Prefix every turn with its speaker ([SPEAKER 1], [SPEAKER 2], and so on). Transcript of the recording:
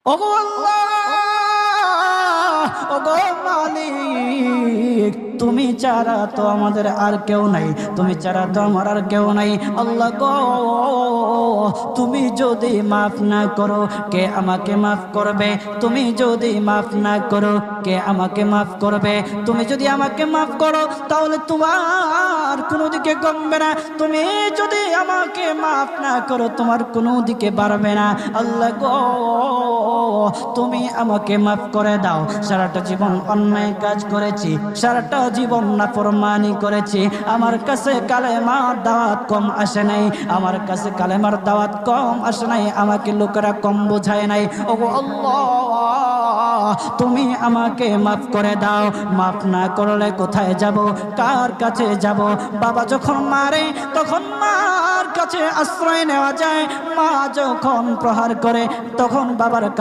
[SPEAKER 1] ওগো আল্লাহ, ওগো মালিক, তুমি ছাড়া তো আমাদের আর কেউ নাই, তুমি ছাড়া তো আমার আর কেউ নাই। আল্লাহ গো, তুমি যদি মাফ না করো কে আমাকে মাফ করবে? তুমি যদি মাফ না করো কে আমাকে মাফ করবে? তুমি যদি আমাকে মাফ করো তাহলে তোমার কোনো দিকে কমবে না, তুমি যদি আমাকে মাফ না করো তোমার কোনো দিকে বাড়বে না। আল্লাহ গো, তুমি আমাকে মাফ করে দাও। সারাটা জীবন অন্যায় কাজ করেছি, সারাটা জীবন নাফরমানি করেছি, আমার কাছে কালেমার দাওয়াত কম আসে নাই, আমার কাছে কালেমার দাওয়াত কম আসে নাই, আমাকে লোকেরা কম বোঝায় নাই। ওগো আল্লাহ, তুমি আমাকে মাফ করে দাও। মাফ না করলে কোথায় যাব, কার কাছে যাব? বাবা যখন মারে তখন মার কাছে আশ্রয় নেওয়া যায়, মা যখন প্রহার করে তখন বাবার কাছে